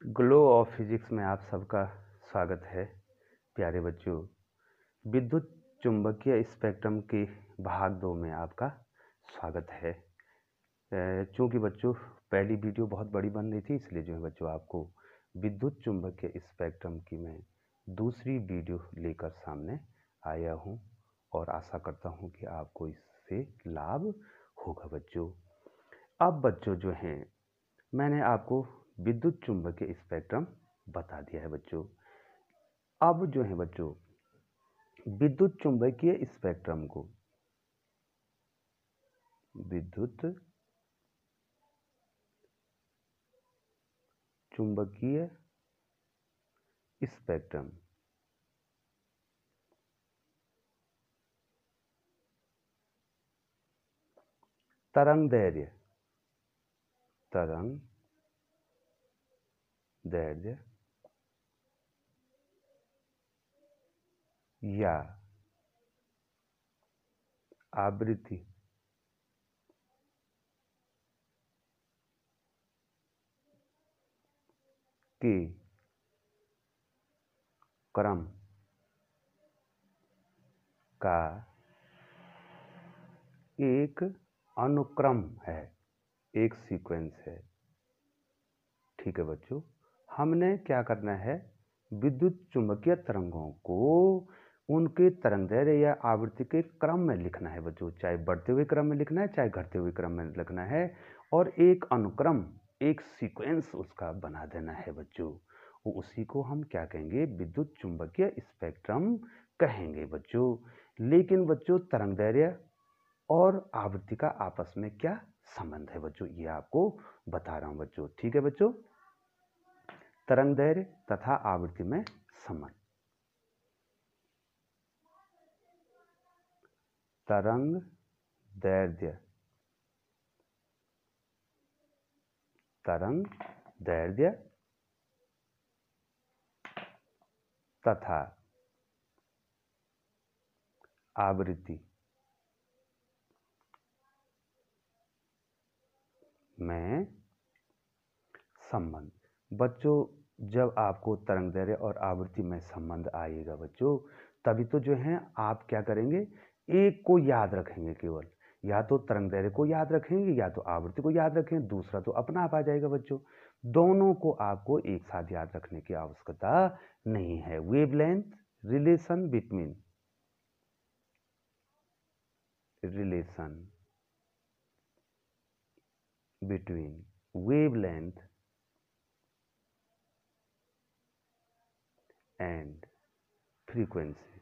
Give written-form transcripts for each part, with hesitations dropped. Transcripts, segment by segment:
Glow of physics में आप सबका स्वागत है प्यारे बच्चों। विद्युत चुंबकीय स्पेक्ट्रम के भाग 2 में आपका स्वागत है। चूँकि बच्चों पहली वीडियो बहुत बड़ी बन रही थी, इसलिए जो है बच्चों आपको विद्युत चुंबकीय स्पेक्ट्रम की मैं दूसरी वीडियो लेकर सामने आया हूँ और आशा करता हूँ कि आपको इससे लाभ होगा बच्चों। अब बच्चों जो हैं मैंने आपको विद्युत चुंबकीय स्पेक्ट्रम बता दिया है बच्चों। अब जो है बच्चों विद्युत चुंबकीय स्पेक्ट्रम को विद्युत चुंबकीय स्पेक्ट्रम तरंग दैर्ध्य या आवृत्ति के क्रम का एक अनुक्रम है, एक सीक्वेंस है। ठीक है बच्चों, हमने क्या करना है, विद्युत चुंबकीय तरंगों को उनके तरंगदैर्ध्य या आवृत्ति के क्रम में लिखना है बच्चों। चाहे बढ़ते हुए क्रम में लिखना है, चाहे घटते हुए क्रम में लिखना है, और एक अनुक्रम, एक सीक्वेंस उसका बना देना है बच्चों। उसी को हम क्या कहेंगे, विद्युत चुंबकीय स्पेक्ट्रम कहेंगे बच्चों। लेकिन बच्चों तरंगदैर्ध्य और आवृत्ति का आपस में क्या संबंध है बच्चों, ये आपको बता रहा हूं बच्चों। ठीक है बच्चों, तरंगदैर्ध्य तथा आवृत्ति में संबंध। तरंगदैर्ध्य तथा आवृत्ति में संबंध। बच्चों जब आपको तरंगदैर्ध्य और आवृत्ति में संबंध आएगा बच्चों, तभी तो जो है आप क्या करेंगे, एक को याद रखेंगे केवल, या तो तरंगदैर्ध्य को याद रखेंगे या तो आवृत्ति को याद रखेंगे, दूसरा तो अपना आप आ जाएगा बच्चों। दोनों को आपको एक साथ याद रखने की आवश्यकता नहीं है। Wavelength relation between wavelength and frequency।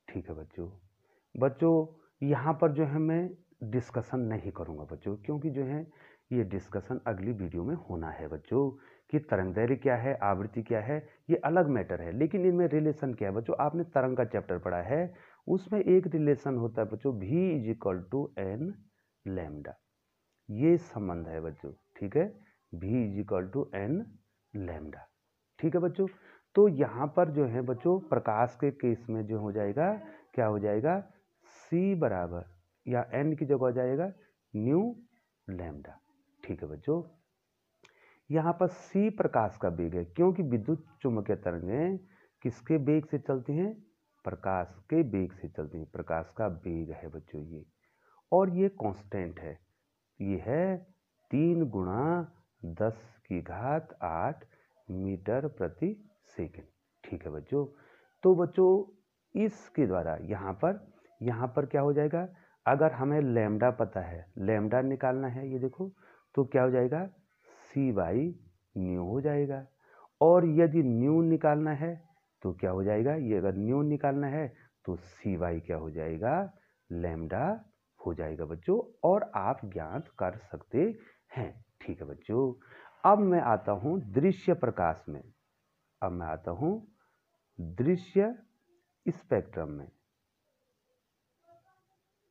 ठीक है बच्चों यहाँ पर जो है मैं डिस्कशन नहीं करूँगा बच्चों, क्योंकि जो है ये डिस्कशन अगली वीडियो में होना है बच्चों कि तरंगदैर्ध्य क्या है, आवृत्ति क्या है, ये अलग मैटर है। लेकिन इनमें रिलेशन क्या है बच्चों, आपने तरंग का चैप्टर पढ़ा है, उसमें एक रिलेशन होता है बच्चों, v=n लैम्डा, ये संबंध है बच्चों। ठीक है, v=n लैम्डा। ठीक है बच्चों, तो यहाँ पर जो है बच्चों प्रकाश के केस में जो हो जाएगा, क्या हो जाएगा, c बराबर या n की जगह हो जाएगा न्यू लैम्डा। ठीक है बच्चों, यहाँ पर c प्रकाश का वेग है, क्योंकि विद्युत चुंबकीय तरंगें किसके वेग से चलती हैं, प्रकाश के वेग से चलती हैं। प्रकाश का वेग है बच्चों ये, और ये कांस्टेंट है, ये है 3 × 10⁸ मीटर प्रति सेकंड। ठीक है बच्चों, तो बच्चों इसके द्वारा यहाँ पर क्या हो जाएगा, अगर हमें लैम्डा पता है, लैम्डा निकालना है, ये देखो, तो क्या हो जाएगा, c/न्यू हो जाएगा। और यदि न्यू निकालना है तो क्या हो जाएगा, ये अगर न्यू निकालना है तो c/ क्या हो जाएगा, लैम्डा हो जाएगा बच्चों, और आप ज्ञात कर सकते हैं। ठीक है बच्चों, अब मैं आता हूं दृश्य प्रकाश में, अब मैं आता हूं दृश्य स्पेक्ट्रम में।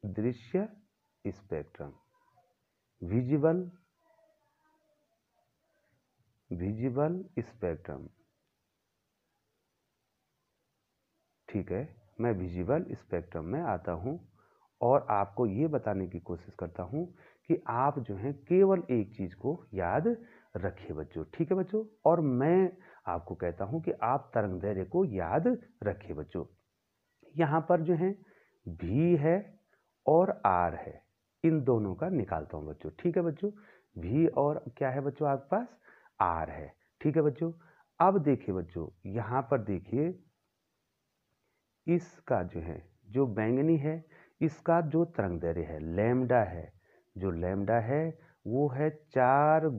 दृश्य स्पेक्ट्रम, विजिबल स्पेक्ट्रम। ठीक है, मैं विजिबल स्पेक्ट्रम में आता हूं और आपको ये बताने की कोशिश करता हूं कि आप जो है केवल एक चीज को याद रखिए बच्चों, ठीक है बच्चों। और मैं आपको कहता हूं कि आप तरंग दैर्ध्य को याद रखिए बच्चों। यहाँ पर जो है भी है और आर है, इन दोनों का निकालता हूं बच्चों, ठीक है बच्चों। भी और क्या है बच्चों आपके पास, आर है, ठीक है बच्चों। अब देखिए बच्चों, यहाँ पर देखिए इसका जो है जो बैंगनी है, इसका जो तरंग दैर्ध्य है लैम्डा है, जो लैम्डा है वो है 4 ×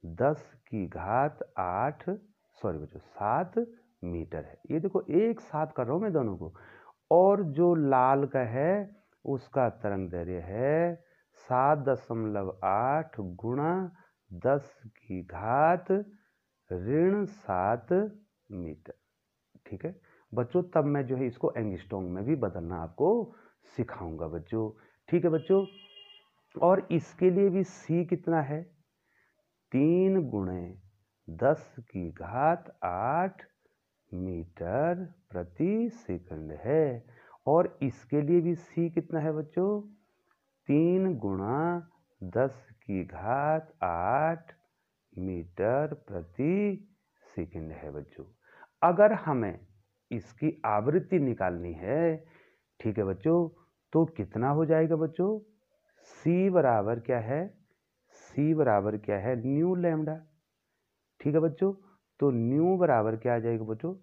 10⁸ सॉरी बच्चों 7 मीटर है। ये देखो एक साथ कर रहा हूं मैं दोनों को। और जो लाल का है उसका तरंग दैर्ध्य है 7.8 × 10⁻⁷ मीटर, ठीक है बच्चों। तब मैं जो है इसको एंगस्ट्रॉम में भी बदलना आपको सिखाऊंगा बच्चों, ठीक है बच्चों। और इसके लिए भी सी कितना है, 3 × 10⁸ मीटर प्रति सेकंड है। और इसके लिए भी सी कितना है बच्चों, 3 × 10⁸ मीटर प्रति सेकंड है बच्चों। अगर हमें इसकी आवृत्ति निकालनी है, ठीक है बच्चों, तो कितना हो जाएगा बच्चों, C बराबर क्या है, C बराबर क्या है न्यू लैम्डा, ठीक है बच्चों। तो न्यू बराबर क्या आ जाएगा बच्चों,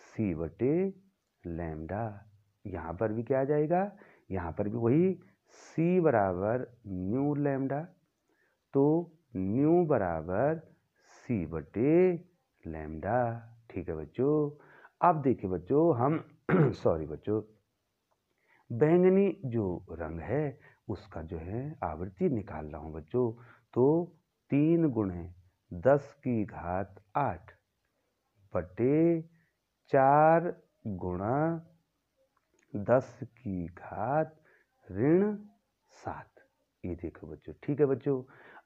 C बटे लैम्डा। यहाँ पर भी क्या आ जाएगा, यहाँ पर भी वही C बराबर न्यू लैम्डा। तो न्यू बराबर C बटे लैम्डा, ठीक है बच्चों। अब देखिए बच्चों हम सॉरी बच्चों, बैंगनी जो रंग है उसका जो है आवृत्ति निकाल रहा हूं बच्चों। तो 3 × 10⁸ बटे 4 × 10⁻⁷, ये देखो बच्चों, ठीक है बच्चों।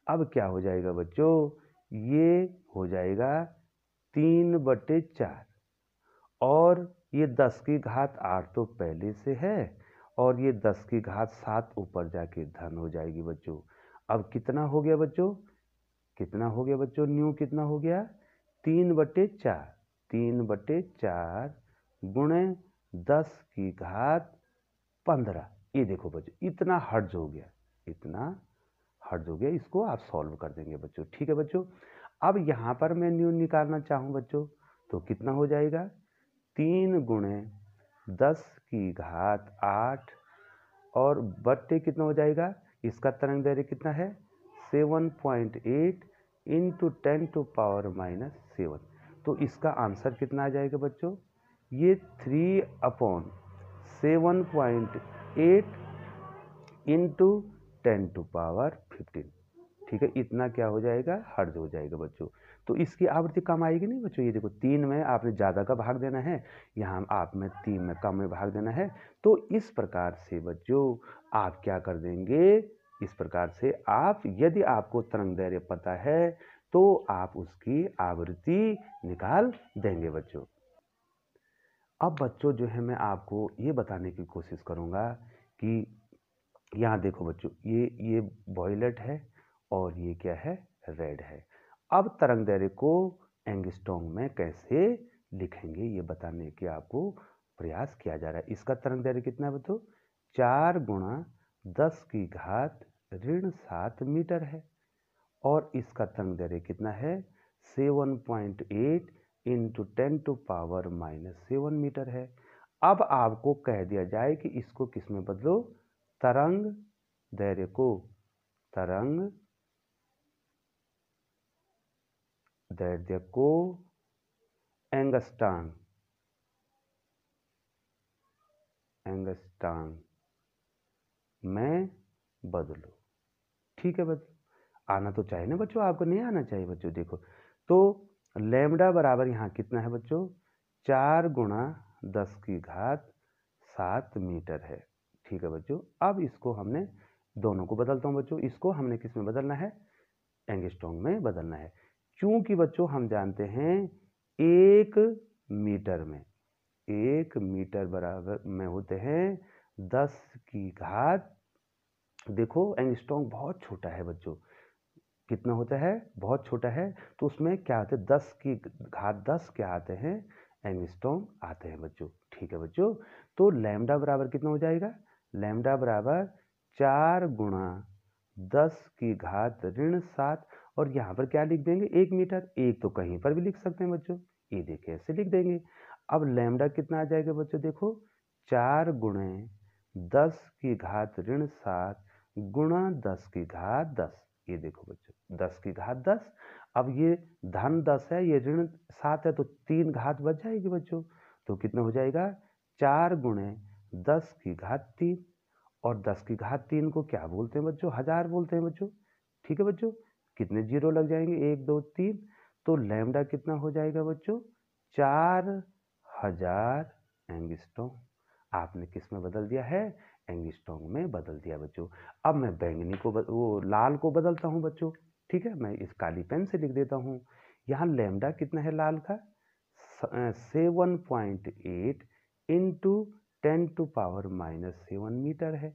अब क्या हो जाएगा बच्चों, ये हो जाएगा 3/4 और ये 10⁸ तो पहले से है और ये 10⁷ ऊपर जाके धन हो जाएगी बच्चों। अब कितना हो गया बच्चों, कितना हो गया बच्चों, न्यू कितना हो गया, 3/4, 3/4 गुणे 10⁻15, ये देखो बच्चों इतना हर्ट्ज हो गया, इतना हर्ट्ज हो गया। इसको आप सॉल्व कर देंगे बच्चों, ठीक है बच्चों। अब यहाँ पर मैं न्यू निकालना चाहूँ बच्चों, तो कितना हो जाएगा, 3 × 10⁸ और बट्टे कितना हो जाएगा, इसका तरंग दैर्ध्य कितना है 7.8 × 10⁻⁷। तो इसका आंसर कितना आ जाएगा बच्चों, ये 3/7.8 × 10⁻15, ठीक है। इतना क्या हो जाएगा, हर्ट्ज हो जाएगा बच्चों। तो इसकी आवृत्ति कम आएगी नहीं बच्चों, ये देखो 3 में आपने ज़्यादा का भाग देना है, यहाँ आप में 3 में कम में भाग देना है। तो इस प्रकार से बच्चों आप क्या कर देंगे, इस प्रकार से आप यदि आपको तरंग दैर्ध्य पता है तो आप उसकी आवृत्ति निकाल देंगे बच्चों। अब बच्चों जो है मैं आपको ये बताने की कोशिश करूँगा कि यहाँ देखो बच्चों, ये वॉयलेट है और ये क्या है, रेड है। अब तरंग दैर्ध्य को एंगस्ट्रॉम में कैसे लिखेंगे ये बताने की आपको प्रयास किया जा रहा है। इसका तरंग दैर्ध्य कितना है बच्चों, 4 × 10⁻⁷ मीटर है। और इसका तरंग दैर्ध्य कितना है, 7.8 × 10⁻⁷ मीटर है। अब आपको कह दिया जाए कि इसको किस में बदलो, तरंग दैर्ध्य को, तरंग दैर्ध्य को एंगस्ट्रॉम में बदलो, ठीक है बच्चों। आना तो चाहिए ना बच्चों, आपको नहीं आना चाहिए बच्चों। देखो तो लैम्डा बराबर यहाँ कितना है बच्चों, 4 × 10⁻⁷ मीटर है, ठीक है बच्चों। अब इसको हमने दोनों को बदलता हूँ बच्चों, इसको हमने किस में बदलना है, एंगस्ट्रॉम में बदलना है। क्योंकि बच्चों हम जानते हैं 1 मीटर में, 1 मीटर बराबर में होते हैं 10⁻⁷ देखो एंगस्ट्रॉम बहुत छोटा है बच्चों, कितना होता है, बहुत छोटा है, तो उसमें क्या आते हैं, 10 की घात 10 क्या आते हैं, एंगस्ट्रॉम आते हैं बच्चों। ठीक है बच्चों, तो लैम्डा बराबर कितना हो जाएगा, लैम्डा बराबर 4 गुणा 10 की घात ऋण 7, और यहाँ पर क्या लिख देंगे, 1 मीटर, एक तो कहीं पर भी लिख सकते हैं बच्चों, ये देखिए ऐसे लिख देंगे। अब लैम्डा कितना आ जाएगा बच्चों, देखो 4 गुणे 10 की घात ऋण 7 गुणा 10 की घात 10, ये देखो बच्चों 10 की घात 10, अब ये धन 10 है, ये ऋण 7 है, तो 3 घात बच जाएगी बच्चों, तो कितना हो जाएगा, 4 गुणे 10 की घात 3, और 10 की घात 3 को क्या बोलते हैं बच्चों, हजार बोलते हैं बच्चों। ठीक है बच्चों, कितने जीरो लग जाएंगे, 1 2 3, तो लैम्डा कितना हो जाएगा बच्चों, 4000 एंगस्ट्रॉम। आपने किस में बदल दिया है, एंगस्ट्रॉम में बदल दिया बच्चों। अब मैं बैंगनी को वो लाल को बदलता हूँ बच्चों। ठीक है, मैं इस काली पेन से लिख देता हूँ। यहाँ लैम्डा कितना है लाल का, 7.8 इंटू 10⁻⁻7 मीटर है।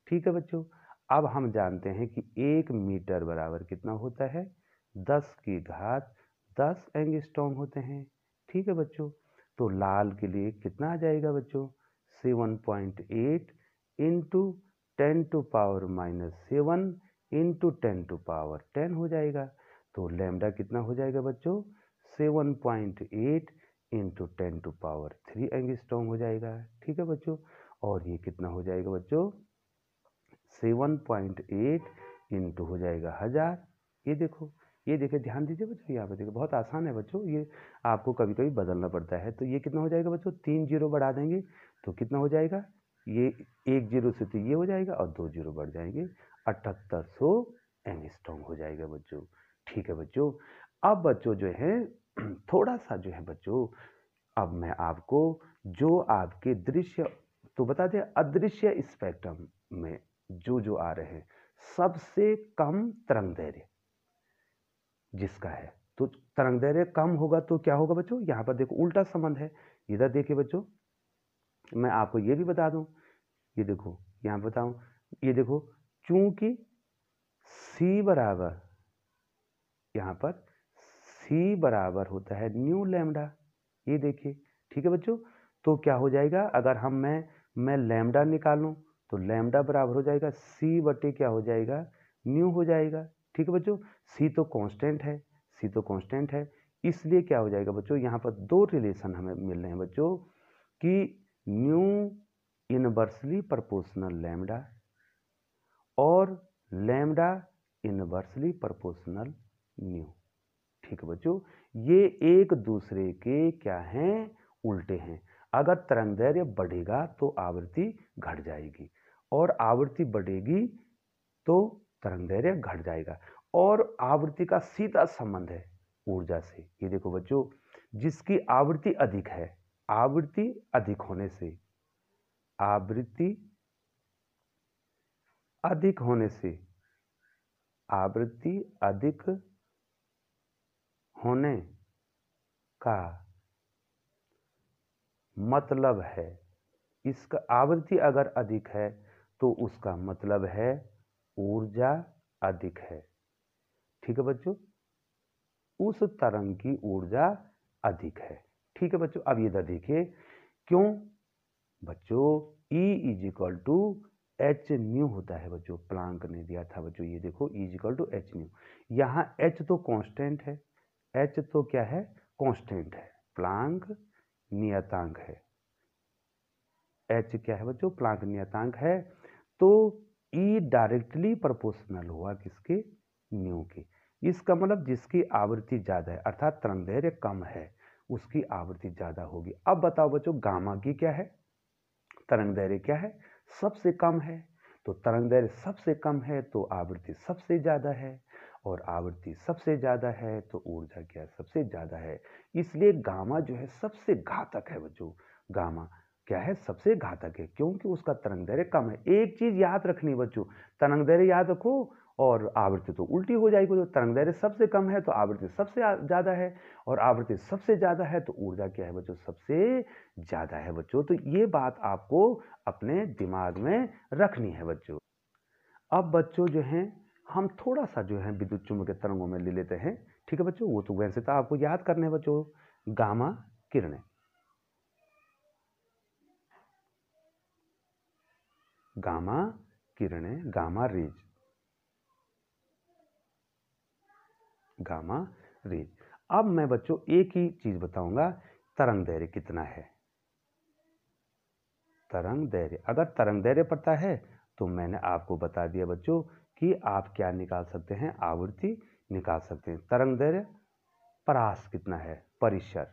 ठीक है बच्चों, अब हम जानते हैं कि 1 मीटर बराबर कितना होता है, 10 की घात 10 एंगस्ट्रॉम होते हैं। ठीक है बच्चों, तो लाल के लिए कितना आ जाएगा बच्चों, 7.8 इंटू 10⁻⁻7 इंटू 10⁻10 हो जाएगा। तो लैम्डा कितना हो जाएगा बच्चों, 7.8 इंटू 10⁻3 एंगस्ट्रॉम हो जाएगा। ठीक है बच्चों, और ये कितना हो जाएगा बच्चों, 7.8 इंटू हो जाएगा 1000। ये देखो, ये देखिए, ध्यान दीजिए बच्चों, यहाँ पे देखिए बहुत आसान है बच्चों, ये आपको कभी कभी बदलना पड़ता है। तो ये कितना हो जाएगा बच्चों, 3 जीरो बढ़ा देंगे तो कितना हो जाएगा, ये 1 जीरो से तो ये हो जाएगा, और 2 जीरो बढ़ जाएंगे, 7800 एंगस्ट्रॉम हो जाएगा बच्चों। ठीक है बच्चों, अब बच्चों जो है थोड़ा सा जो है बच्चों, अब मैं आपको जो आपके दृश्य, तो बता दें अदृश्य स्पेक्ट्रम में जो जो आ रहे हैं, सबसे कम तरंग दैर्घ्य जिसका है, तो तरंग दैर्घ्य कम होगा तो क्या होगा बच्चों, यहाँ पर देखो उल्टा संबंध है। इधर देखिए बच्चों, मैं आपको ये भी बता दूं, ये देखो यहाँ बताऊं, ये देखो, चूंकि सी बराबर, यहाँ पर सी बराबर होता है न्यू लैम्डा, ये देखिए। ठीक है बच्चों, तो क्या हो जाएगा, अगर हम मैं लैम्डा निकालूं तो लैम्डा बराबर हो जाएगा सी बटे क्या हो जाएगा, न्यू हो जाएगा। ठीक है बच्चों, सी तो कांस्टेंट है, सी तो कांस्टेंट है, इसलिए क्या हो जाएगा बच्चों, यहाँ पर दो रिलेशन हमें मिल रहे हैं बच्चों, कि न्यू इनवर्सली प्रोपोर्शनल लैम्डा और लैम्डा इनवर्सली प्रोपोर्शनल न्यू। ठीक है बच्चों, ये एक दूसरे के क्या हैं, उल्टे हैं। अगर तरंगदैर्घ्य बढ़ेगा तो आवृत्ति घट जाएगी, और आवृत्ति बढ़ेगी तो तरंगदैर्घ्य घट जाएगा, और आवृत्ति का सीधा संबंध है ऊर्जा से। ये देखो बच्चों, जिसकी आवृत्ति अधिक है, आवृत्ति अधिक होने से, आवृत्ति अधिक होने से, आवृत्ति अधिक होने का मतलब है, इसका आवृत्ति अगर अधिक है तो उसका मतलब है ऊर्जा अधिक है। ठीक है बच्चों, उस तरंग की ऊर्जा अधिक है। ठीक है बच्चों, अब इधर देखिए, क्यों बच्चों, E is equal to H nu होता है बच्चों, प्लांक ने दिया था बच्चों, ये देखो E is equal to H nu. यहाँ H तो कांस्टेंट है, H तो क्या है, कांस्टेंट है, प्लांक नियतांक है, H क्या है बच्चों, प्लांक नियतांक है, तो E डायरेक्टली प्रोपोर्शनल हुआ किसके, न्यू के। इसका मतलब जिसकी आवृत्ति ज़्यादा है, अर्थात तरंगदैर्घ्य कम है, उसकी आवृत्ति ज़्यादा होगी। अब बताओ बच्चों, गामा की क्या है, तरंगदैर्घ्य क्या है, सबसे कम है, तो तरंगदैर्घ्य सबसे कम है तो आवृत्ति सबसे ज़्यादा है, और आवृत्ति सबसे ज़्यादा है तो ऊर्जा क्या सबसे ज़्यादा है। इसलिए गामा जो है सबसे घातक है बच्चों, गामा क्या है, सबसे घातक है, क्योंकि उसका तरंगदैर्घ्य कम है। एक चीज याद रखनी बच्चों, तरंगदैर्घ्य याद रखो और आवृत्ति तो उल्टी हो जाएगी, तो तरंगदैर्घ्य सबसे कम है तो आवृत्ति सबसे ज़्यादा है, और आवृत्ति सबसे ज़्यादा है तो ऊर्जा क्या है बच्चों, सबसे ज़्यादा है बच्चों। तो ये बात आपको अपने दिमाग में रखनी है बच्चों। अब बच्चों जो हैं हम थोड़ा सा जो है विद्युत चुम्बकीय तरंगों में ले लेते हैं। ठीक है बच्चों, वो तो वैसे तो आपको याद करने हैं बच्चों, गामा किरणें। गामा किरणें, गामा रेज, गामा रेज। अब मैं बच्चों एक ही चीज बताऊंगा, तरंग दैर्घ्य कितना है। तरंग दैर्घ्य, अगर तरंग दैर्घ्य पता है तो मैंने आपको बता दिया बच्चों कि आप क्या निकाल सकते हैं, आवृत्ति निकाल सकते हैं। तरंग दैर्घ्य, परास कितना है, परिसर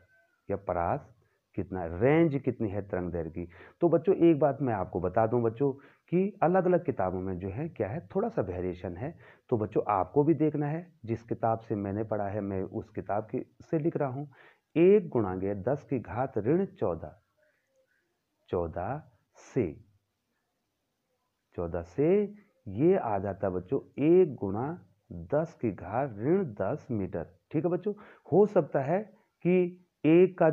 या परास कितना है, रेंज कितनी है तरंग दैर्घ्य की। तो बच्चों एक बात मैं आपको बता दूं बच्चों कि अलग अलग किताबों में जो है क्या है, थोड़ा सा वेरिएशन है। तो बच्चों आपको भी देखना है, जिस किताब से मैंने पढ़ा है मैं उस किताब की से लिख रहा हूँ। 1 गुणांगे 10 की घात ऋण 14, 14 से ये आ जाता बच्चों 1 गुणा 10 की घात ऋण 10 मीटर। ठीक है बच्चों, हो सकता है कि एक का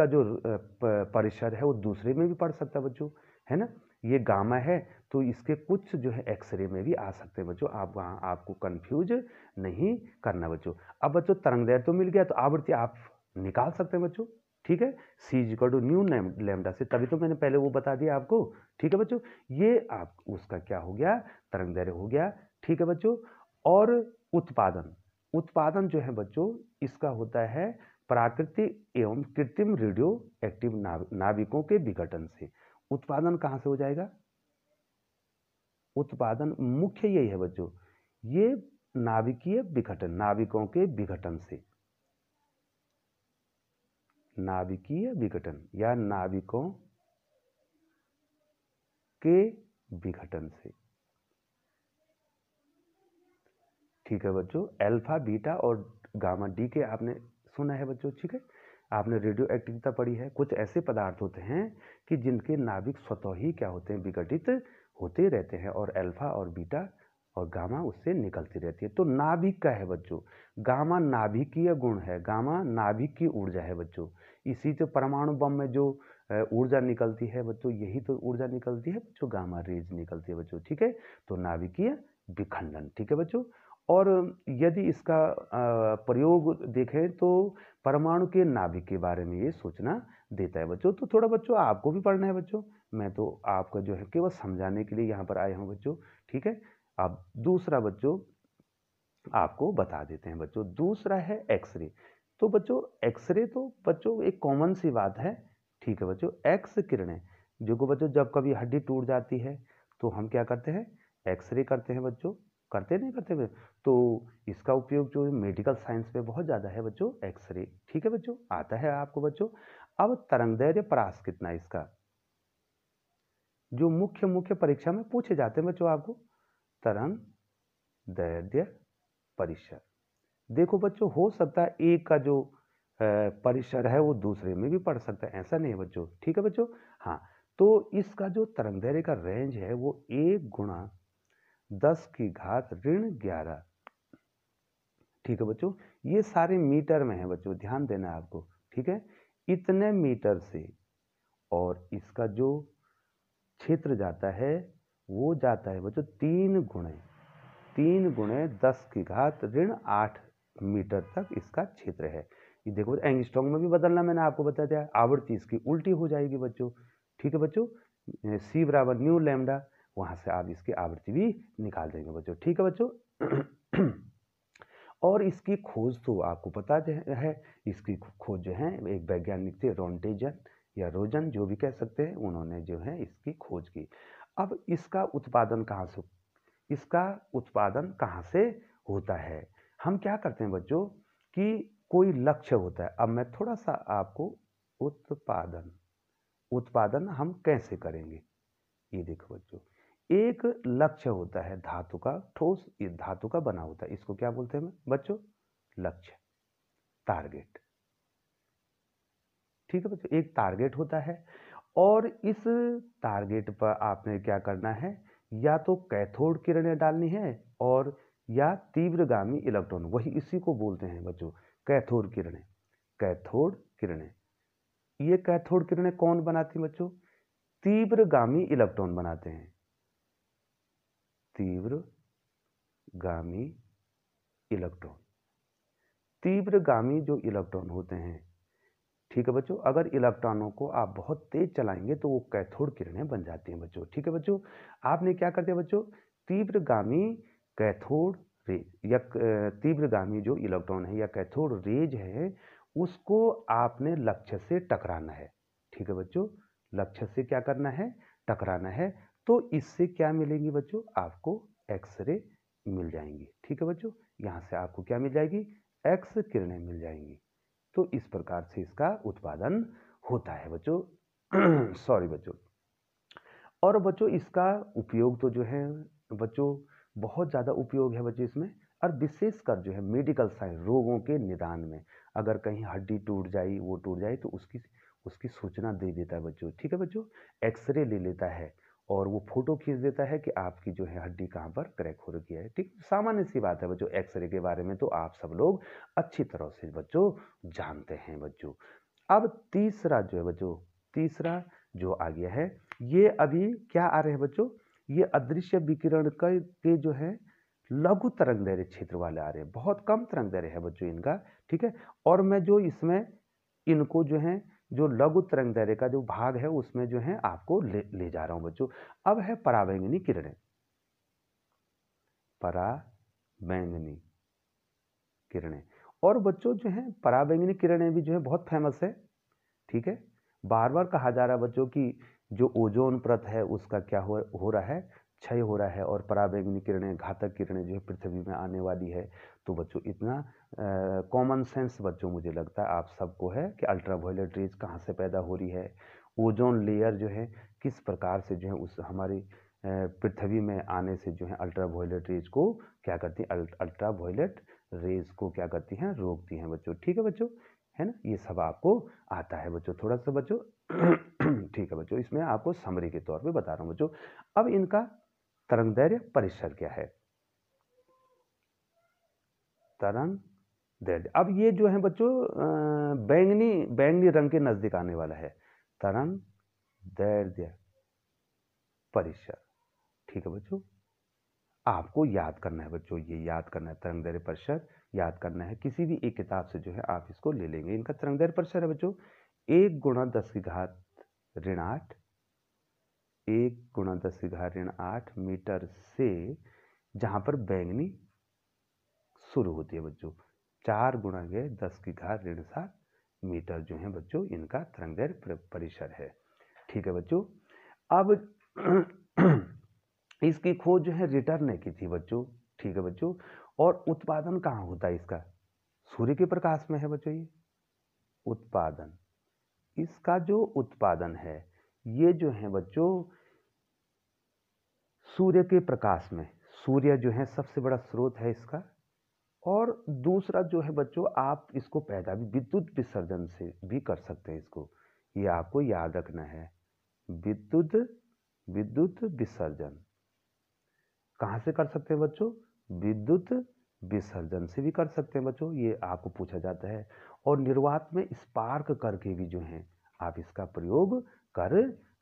जो परिसर है वो दूसरे में भी पड़ सकता है बच्चों, है ना। ये गामा है तो इसके कुछ जो है एक्सरे में भी आ सकते हैं बच्चों, आप वहाँ आपको कंफ्यूज नहीं करना बच्चों। अब बच्चों तरंग दैर्घ्य तो मिल गया, तो आवृत्ति आप निकाल सकते हैं बच्चों। ठीक है, सी इक्वल टू न्यू लैम्डा से, तभी तो मैंने पहले वो बता दिया आपको। ठीक है बच्चों, ये आप उसका क्या हो गया, तरंग दैर्घ्य हो गया। ठीक है बच्चों, और उत्पादन, उत्पादन जो है बच्चों इसका होता है प्राकृतिक एवं कृत्रिम रेडियो एक्टिव नाभिकों के विघटन से। उत्पादन कहां से हो जाएगा, उत्पादन मुख्य यही है बच्चों, ये नाभिकीय विघटन, नाभिकों के विघटन से, नाभिकीय विघटन या नाभिकों के विघटन से। ठीक है बच्चों, अल्फा बीटा और गामा डी के आपने सुना है बच्चों। ठीक है, आपने रेडियो एक्टिविटी पढ़ी है। कुछ ऐसे पदार्थ होते हैं कि जिनके नाभिक स्वतः ही क्या होते हैं, विघटित होते रहते हैं, और अल्फा और बीटा और गामा उससे निकलती रहती है। तो नाभिक का है बच्चों, गामा नाभिकीय गुण है, गामा नाभिक की ऊर्जा है बच्चों। इसी से परमाणु बम में जो ऊर्जा निकलती है बच्चों, यही तो ऊर्जा निकलती है बच्चों, गामा रेज निकलती है बच्चों। ठीक है, तो नाभिकीय विखंडन। ठीक है बच्चों, और यदि इसका प्रयोग देखें तो परमाणु के नाभिक के बारे में ये सूचना देता है बच्चों। तो थोड़ा बच्चों आपको भी पढ़ना है बच्चों, मैं तो आपका जो है केवल समझाने के लिए यहाँ पर आया हूँ बच्चों। ठीक है, अब दूसरा बच्चों आपको बता देते हैं बच्चों, दूसरा है एक्सरे। तो बच्चों एक्सरे तो बच्चों एक कॉमन सी बात है। ठीक है बच्चों, एक्स किरणें जो को बच्चों जब कभी हड्डी टूट जाती है तो हम क्या करते हैं, एक्सरे करते हैं बच्चों, करते नहीं करते हुए। तो इसका उपयोग जो मेडिकल साइंस में बहुत ज़्यादा है बच्चों, एक्सरे। ठीक है बच्चों, आता है आपको बच्चों। अब तरंग दैर्घ्य परास कितना है इसका, जो मुख्य मुख्य परीक्षा में पूछे जाते हैं बच्चों आपको, तरंग दैर्घ्य परिसर। देखो बच्चों, हो सकता है एक का जो परिसर है वो दूसरे में भी पड़ सकता है, ऐसा नहीं है बच्चों। ठीक है बच्चों, हाँ। तो इसका जो तरंग दैर्घ्य का रेंज है वो 1 गुणा 10 की घात ऋण 11। ठीक है बच्चों, ये सारे मीटर में है बच्चों, ध्यान देना है आपको। ठीक है, इतने मीटर से, और इसका जो क्षेत्र जाता है वो जाता है बच्चों 3 गुणे 10 की घात ऋण 8 मीटर तक इसका क्षेत्र है। ये देखो एंगस्ट्रॉम में भी बदलना मैंने आपको बता दिया, आवृत्ति इसकी उल्टी हो जाएगी बच्चों। ठीक है बच्चों, सी बराबर न्यू लैम्डा, वहां से आप इसकी आवृत्ति भी निकाल देंगे बच्चों। ठीक है बच्चों, और इसकी खोज तो आपको पता है, इसकी खोज जो है एक वैज्ञानिक थे रोंटेजन या रोजन, जो भी कह सकते हैं, उन्होंने जो है इसकी खोज की। अब इसका उत्पादन कहाँ से, इसका उत्पादन कहाँ से होता है, हम क्या करते हैं बच्चों कि कोई लक्ष्य होता है। अब मैं थोड़ा सा आपको उत्पादन, उत्पादन हम कैसे करेंगे, ये देखो बच्चों, एक लक्ष्य होता है धातु का, ठोस ये धातु का बना होता है, इसको क्या बोलते हैं बच्चों, लक्ष्य, टारगेट। ठीक है बच्चों, एक टारगेट होता है, और इस टारगेट पर आपने क्या करना है, या तो कैथोड किरणें डालनी है, और या तीव्रगामी इलेक्ट्रॉन, वही इसी को बोलते हैं बच्चों कैथोड किरणें। कैथोड किरणें, ये कैथोड किरणें कौन बनाती हैं बच्चों, तीव्रगामी इलेक्ट्रॉन बनाते हैं। तीव्रगामी इलेक्ट्रॉन। तीव्रगामी जो इलेक्ट्रॉन होते हैं, ठीक है बच्चों, अगर इलेक्ट्रॉनों को आप बहुत तेज चलाएंगे तो वो कैथोड किरणें बन जाती हैं बच्चों। ठीक है बच्चों, आपने क्या कर दिया बच्चों, तीव्रगामी कैथोड रेज या तीव्रगामी जो इलेक्ट्रॉन है या कैथोड रेज है उसको आपने लक्ष्य से टकराना है। ठीक है बच्चों, लक्ष्य से क्या करना है, टकराना है। तो इससे क्या मिलेंगी बच्चों, आपको एक्सरे मिल जाएंगी। ठीक है बच्चों, यहाँ से आपको क्या मिल जाएगी, एक्स किरणें मिल जाएंगी। तो इस प्रकार से इसका उत्पादन होता है बच्चों। सॉरी बच्चों। और बच्चों इसका उपयोग तो जो है बच्चों बहुत ज़्यादा उपयोग है बच्चों इसमें, और विशेषकर जो है मेडिकल साइंस रोगों के निदान में, अगर कहीं हड्डी टूट जाए वो टूट जाए तो उसकी उसकी सूचना दे देता है बच्चों। ठीक है बच्चों, एक्सरे ले लेता है और वो फोटो खींच देता है कि आपकी जो है हड्डी कहाँ पर क्रैक हो रखी है। ठीक, सामान्य सी बात है बच्चों, एक्सरे के बारे में तो आप सब लोग अच्छी तरह से बच्चों जानते हैं बच्चों। अब तीसरा जो है बच्चों, तीसरा जो आ गया है, ये अभी क्या आ रहे हैं बच्चों, ये अदृश्य विकिरण के जो है लघु तरंग दैर्घ्य क्षेत्र वाले आ रहे हैं, बहुत कम तरंग दैर्घ्य है बच्चों इनका। ठीक है, और मैं जो इसमें इनको जो है जो लघु तरंग दैर्घ्य का जो भाग है उसमें जो है आपको ले जा रहा हूं बच्चों। अब है पराबैंगनी किरणें, पराबैंगनी किरणें। और बच्चों जो है पराबैंगनी किरणें भी जो है बहुत फेमस है। ठीक है, बार बार कहा जा रहा है बच्चों कि जो ओजोन परत है उसका क्या हो रहा है, क्षय हो रहा है, और पराबैंगनी किरणें घातक किरणें जो है पृथ्वी में आने वाली है। तो बच्चों इतना कॉमन सेंस बच्चों मुझे लगता है आप सबको है कि अल्ट्रावायलेट रेज कहाँ से पैदा हो रही है, ओजोन लेयर जो है किस प्रकार से जो है उस हमारी पृथ्वी में आने से जो है अल्ट्रावायलेट रेज को क्या करती है, अल्ट्रावायलेट रेज को क्या करती हैं, रोकती हैं बच्चों। ठीक है बच्चों, है ना, ये सब आपको आता है बच्चों थोड़ा सा बच्चों। ठीक है बच्चों, इसमें आपको समरी के तौर पे बता रहा हूं बच्चों। अब इनका तरंग दैर्घ्य परिसर क्या है, तरंग दैर्घ्य, अब ये जो है बच्चों बैंगनी बैंगनी रंग के नजदीक आने वाला है, तरंग दैर्घ्य परिसर। ठीक है बच्चों, आपको याद करना है बच्चों, ये याद करना है, तरंग दैर्घ्य परिसर याद करना है, किसी भी एक किताब से जो है आप इसको ले लेंगे। इनका तरंग दैर्घ्य परिसर है बच्चों 1 × 10⁻⁸ 1 × 10⁻⁸ मीटर से जहां पर बैंगनी शुरू होती है बच्चों, 4 × 10⁻⁷ मीटर जो है बच्चों इनका तरंग दैर्घ्य परिसर है। ठीक है बच्चों, अब इसकी खोज जो है रिटर ने की थी बच्चों। ठीक है बच्चों, और उत्पादन कहाँ होता है इसका, सूर्य के प्रकाश में है बच्चों। ये उत्पादन, इसका जो उत्पादन है ये जो है बच्चों सूर्य के प्रकाश में, सूर्य जो है सबसे बड़ा स्रोत है इसका। और दूसरा जो है बच्चों आप इसको पैदा भी विद्युत विसर्जन से भी कर सकते हैं इसको, ये आपको याद रखना है। विद्युत विद्युत विसर्जन कहाँ से कर सकते हैं बच्चों, विद्युत विसर्जन से भी कर सकते हैं बच्चों, ये आपको पूछा जाता है। और निर्वात में स्पार्क करके भी जो है आप इसका प्रयोग कर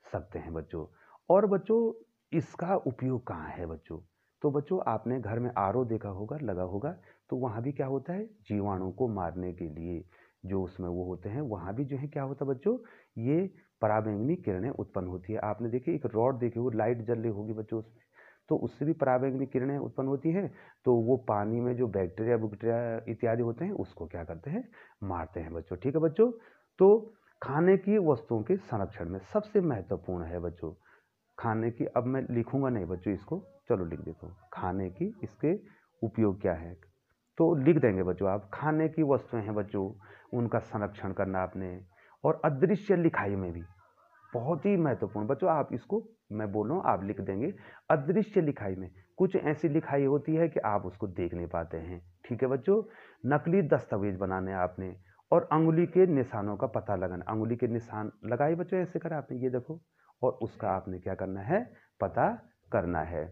सकते हैं बच्चों। और बच्चों इसका उपयोग कहाँ है बच्चों, तो बच्चों आपने घर में आरओ देखा होगा, लगा होगा, तो वहाँ भी क्या होता है, जीवाणु को मारने के लिए जो उसमें वो होते हैं, वहाँ भी जो है क्या होता है बच्चों, ये पराबैंगनी किरणें उत्पन्न होती है। आपने देखी एक रॉड देखी वो लाइट जल रही होगी बच्चों उसमें, तो उससे भी पराबैंगनी किरणें उत्पन्न होती हैं। तो वो पानी में जो बैक्टीरिया इत्यादि होते हैं उसको क्या करते हैं, मारते हैं बच्चों। ठीक है बच्चों, तो खाने की वस्तुओं के संरक्षण में सबसे महत्वपूर्ण है बच्चों खाने की, अब मैं लिखूंगा नहीं बच्चों इसको, चलो लिख देता हूँ, खाने की इसके उपयोग क्या है, तो लिख देंगे बच्चों आप, खाने की वस्तुएं हैं बच्चों उनका संरक्षण करना आपने। और अदृश्य लिखाई में भी बहुत ही महत्वपूर्ण बच्चों, आप इसको मैं बोल रहा हूँ आप लिख देंगे। अदृश्य लिखाई में कुछ ऐसी लिखाई होती है कि आप उसको देख नहीं पाते हैं। ठीक है बच्चों, नकली दस्तावेज बनाने आपने, और अंगुली के निशानों का पता लगाना, अंगुली के निशान लगाए बच्चों ऐसे करा आपने, ये देखो, और उसका आपने क्या करना है, पता करना है।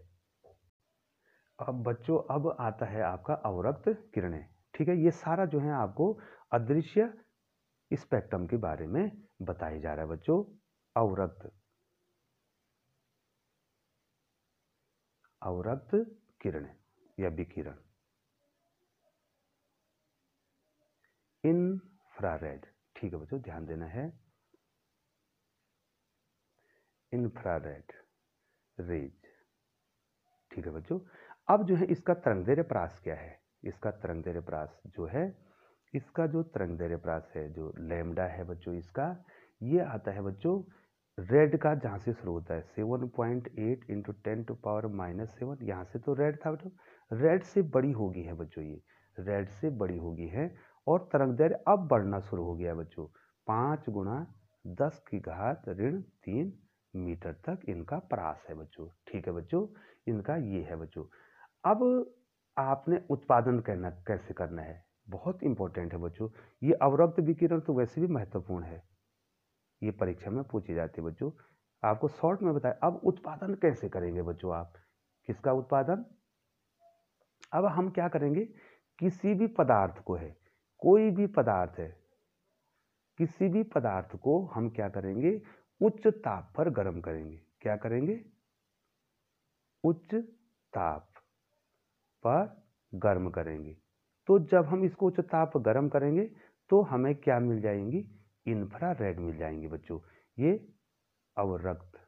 अब बच्चों अब आता है आपका अवरक्त किरणें। ठीक है, ये सारा जो है आपको अदृश्य स्पेक्ट्रम के बारे में बताया जा रहा है बच्चों। अवरक्त अवरक्त किरणें या विकिरण। इंफ्रारेड, ठीक है बच्चों, ध्यान देना है, इंफ्रारेड रेज, ठीक है बच्चों। अब जो है इसका तरंगदैर्घ्य प्रास क्या है? इसका तरंगदैर्घ्य प्रास जो है, इसका जो तरंगदैर्घ्य प्रास है, जो लैम्डा है बच्चों, इसका ये आता है बच्चों रेड का, जहाँ से शुरू होता है 7.8 × 10⁻⁻7, यहाँ से तो रेड था बच्चों, रेड से बड़ी होगी है बच्चों, ये रेड से बड़ी होगी है, और तरंगदैर्घ्य अब बढ़ना शुरू हो गया बच्चों, 5 × 10⁻³ मीटर तक इनका प्रास है बच्चों, ठीक है बच्चों, इनका ये है बच्चों। अब आपने उत्पादन करना कैसे करना है, बहुत इंपॉर्टेंट है बच्चों। ये अवरक्त विकिरण तो वैसे भी महत्वपूर्ण है, ये परीक्षा में पूछी जाती है बच्चों, आपको शॉर्ट में बताया। अब उत्पादन कैसे करेंगे बच्चों आप, किसका उत्पादन? अब हम क्या करेंगे, किसी भी पदार्थ को है, कोई भी पदार्थ है, किसी भी पदार्थ को हम क्या करेंगे, उच्च ताप पर गर्म करेंगे। क्या करेंगे? उच्च ताप पर गर्म करेंगे। तो जब हम इसको उच्च ताप पर गर्म करेंगे तो हमें क्या मिल जाएंगी, इंफ्रारेड मिल जाएंगे बच्चों, ये अवरक्त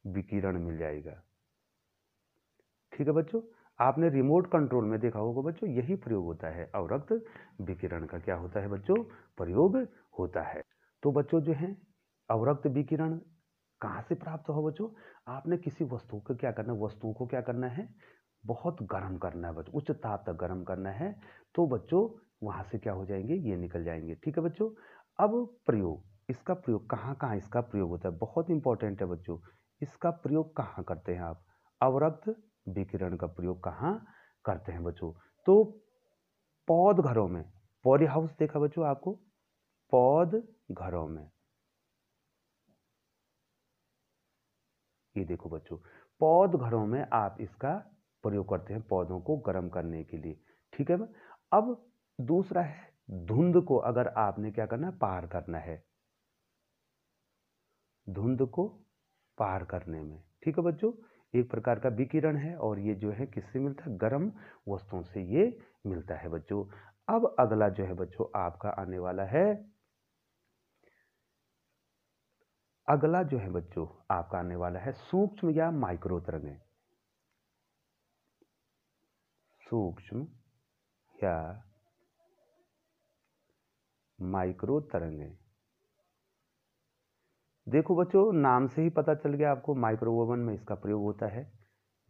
विकिरण मिल जाएगा, ठीक है बच्चों। आपने रिमोट कंट्रोल में देखा होगा बच्चों, यही प्रयोग होता है, अवरक्त विकिरण का क्या होता है बच्चों, प्रयोग होता है। तो बच्चों जो है अवरक्त विकिरण कहाँ से प्राप्त हो बच्चों, आपने किसी वस्तु को क्या करना, वस्तु को क्या करना है, बहुत गर्म करना है बच्चों, उच्च ताप तक गर्म करना है, तो बच्चों वहां से क्या हो जाएंगे, ये निकल जाएंगे, ठीक है बच्चों। अब प्रयोग, इसका प्रयोग कहाँ कहाँ इसका प्रयोग होता है, बहुत इंपॉर्टेंट है बच्चों, इसका प्रयोग कहाँ करते हैं आप, अवरक्त विकिरण का प्रयोग कहाँ करते हैं बच्चों, तो पौध घरों में, पॉली हाउस देखा बच्चों आपको, पौध घरों में, ये देखो बच्चों, पौध घरों में आप इसका प्रयोग करते हैं पौधों को गर्म करने के लिए, ठीक है। अब दूसरा है धुंध को अगर आपने क्या करना है, पार करना है, धुंध को पार करने में, ठीक है बच्चों, एक प्रकार का विकिरण है, और ये जो है किससे मिलता है, गर्म वस्तुओं से ये मिलता है बच्चों। अब अगला जो है बच्चों आपका आने वाला है, अगला जो है बच्चों आपका आने वाला है सूक्ष्म या माइक्रो तरंगें, सूक्ष्म या माइक्रो तरंगें। देखो बच्चों नाम से ही पता चल गया आपको, माइक्रो ओवन में इसका प्रयोग होता है,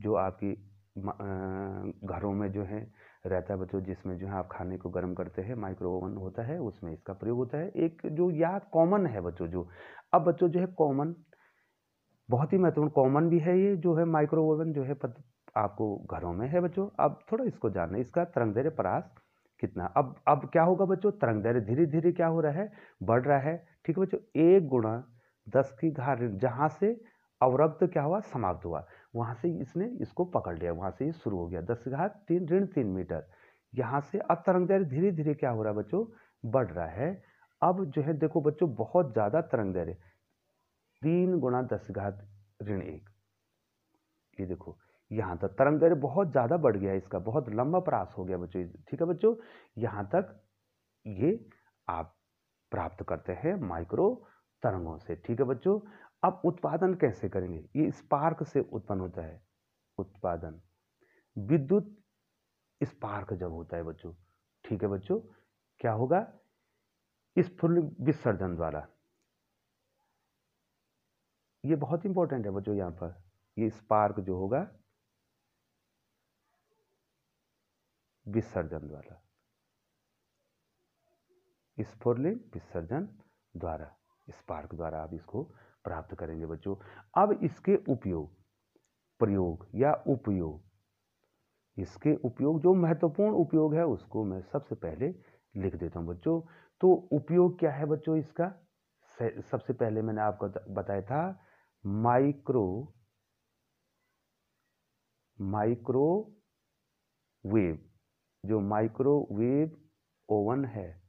जो आपकी घरों में जो है रहता है बच्चों, जिसमें जो है आप खाने को गर्म करते हैं, माइक्रो ओवन होता है, उसमें इसका प्रयोग होता है। एक जो यह कॉमन है बच्चों, जो अब बच्चों जो है कॉमन, बहुत ही महत्वपूर्ण कॉमन भी है, ये जो है माइक्रो ओवन जो है आपको घरों में है बच्चों। अब थोड़ा इसको जानना है, इसका तरंगदैर्घ्य परास कितना। अब क्या होगा बच्चों, तरंगदैर्घ्य धीरे धीरे क्या हो रहा है, बढ़ रहा है, ठीक है बच्चों, 1 × 10⁻⁴ जहां से अवरक्त क्या हुआ, समाप्त हुआ, वहां से इसने इसको पकड़ लिया, वहां से ये शुरू हो गया 10⁻³ मीटर, यहाँ से अब तरंगदैर्घ्य धीरे धीरे क्या हो रहा है बच्चों, बढ़ रहा है। अब जो है देखो बच्चों बहुत ज्यादा तरंगदैर्घ्य 3 × 10⁻⁴, ये देखो यहाँ तक तरंगदैर्घ्य बहुत ज्यादा बढ़ गया है, इसका बहुत लंबा प्रास हो गया बच्चों, ठीक है बच्चों, यहाँ तक ये आप प्राप्त करते हैं माइक्रो तरंगों से, ठीक है बच्चों। अब उत्पादन कैसे करेंगे, ये स्पार्क से उत्पन्न होता है, उत्पादन विद्युत स्पार्क जब होता है बच्चों, ठीक है बच्चों, क्या होगा, स्फुलिंग विसर्जन द्वारा, ये बहुत इंपॉर्टेंट है बच्चों, यहाँ पर ये स्पार्क जो होगा विसर्जन द्वारा, स्फुलिंग विसर्जन द्वारा, स्पार्क द्वारा आप इसको प्राप्त करेंगे बच्चों। अब इसके उपयोग, प्रयोग या उपयोग, इसके उपयोग जो महत्वपूर्ण उपयोग है उसको मैं सबसे पहले लिख देता हूं बच्चों। तो उपयोग क्या है बच्चों इसका, सबसे पहले मैंने आपको बताया था माइक्रोवेव, जो माइक्रोवेव ओवन है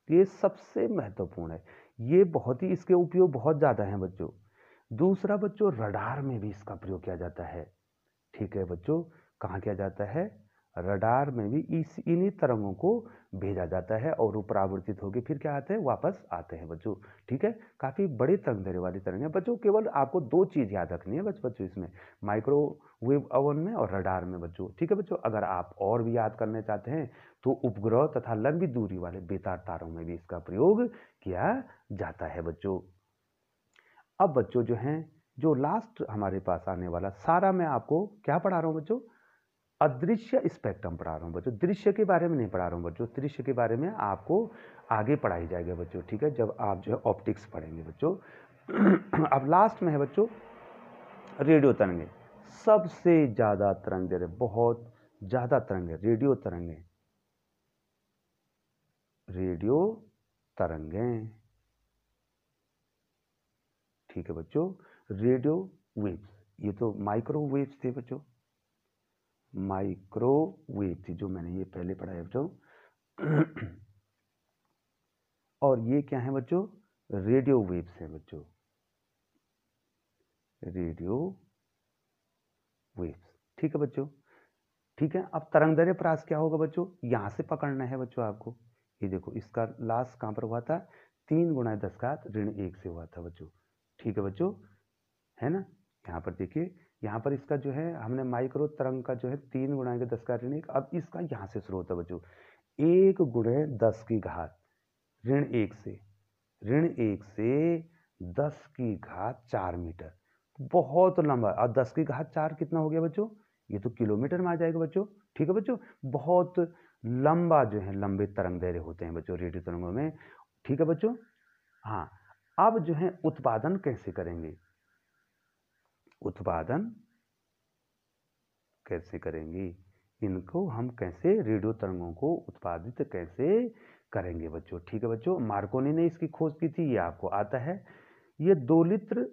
ये सबसे महत्वपूर्ण है, ये बहुत ही, इसके उपयोग बहुत ज़्यादा हैं बच्चों। दूसरा बच्चों, रडार में भी इसका प्रयोग किया जाता है। ठीक है बच्चों, कहाँ किया जाता है? रडार में भी इन्हीं तरंगों को भेजा जाता है और वो परावर्तित होकर फिर क्या आते हैं, वापस आते हैं बच्चों। ठीक है, काफी बड़े तरंगदैर्घ्य वाली तरंग है बच्चों। केवल आपको दो चीज याद रखनी है बच्चों इसमें, माइक्रोवेव ओवन में और रडार में बच्चों। ठीक है बच्चों, अगर आप और भी याद करना चाहते हैं तो उपग्रह तथा लंबी दूरी वाले बेतार तारों में भी इसका प्रयोग किया जाता है बच्चों। अब बच्चों जो हैं, जो लास्ट हमारे पास आने वाला सारा, मैं आपको क्या पढ़ा रहा हूं बच्चों? अदृश्य स्पेक्ट्रम पढ़ा रहा हूं बच्चों। दृश्य के बारे में नहीं पढ़ा रहा हूं बच्चों, दृश्य के बारे में आपको आगे पढ़ाई जाएगी बच्चों। ठीक है, जब आप जो है ऑप्टिक्स पढ़ेंगे बच्चों। अब लास्ट में है बच्चों रेडियो तरंगे। सबसे ज्यादा तरंगदैर्घ्य, बहुत ज्यादा तरंगे रेडियो तरंगे, रेडियो तरंगें। ठीक है बच्चों, रेडियो वेव्स, ये तो माइक्रोवेव्स थे बच्चों, माइक्रोवेव थी जो मैंने ये पहले पढ़ा है बच्चों। और ये क्या है बच्चों? रेडियो वेव्स हैं बच्चों, रेडियो वेव्स। ठीक है बच्चों, ठीक है। अब तरंगदैर्घ्य परास क्या होगा बच्चों? यहां से पकड़ना है बच्चों आपको। ये देखो, इसका लास्ट कहां पर हुआ था? 3 × 10⁻1 से हुआ था बच्चों। ठीक है बच्चों, है ना? यहाँ पर देखिए, यहाँ पर इसका जो है, हमने माइक्रो तरंग का जो है 3 × 10⁻1, अब इसका यहाँ से शुरू होता है बच्चों, 1 × 10⁻1 से, ऋण 1 से 10⁻4 मीटर, बहुत लंबा। और 10⁻4 कितना हो गया बच्चों? ये तो किलोमीटर में आ जाएगा बच्चों। ठीक है बच्चों, बहुत लंबा जो है, लंबे तरंगदैर्घ्य होते हैं बच्चों रेडियो तरंगों में। ठीक है बच्चों, हाँ। अब जो है उत्पादन कैसे करेंगे, उत्पादन कैसे करेंगे, इनको हम कैसे, रेडियो तरंगों को उत्पादित कैसे करेंगे बच्चों। ठीक है बच्चों, मार्कोनी ने इसकी खोज की थी, ये आपको आता है। ये 2 लित्र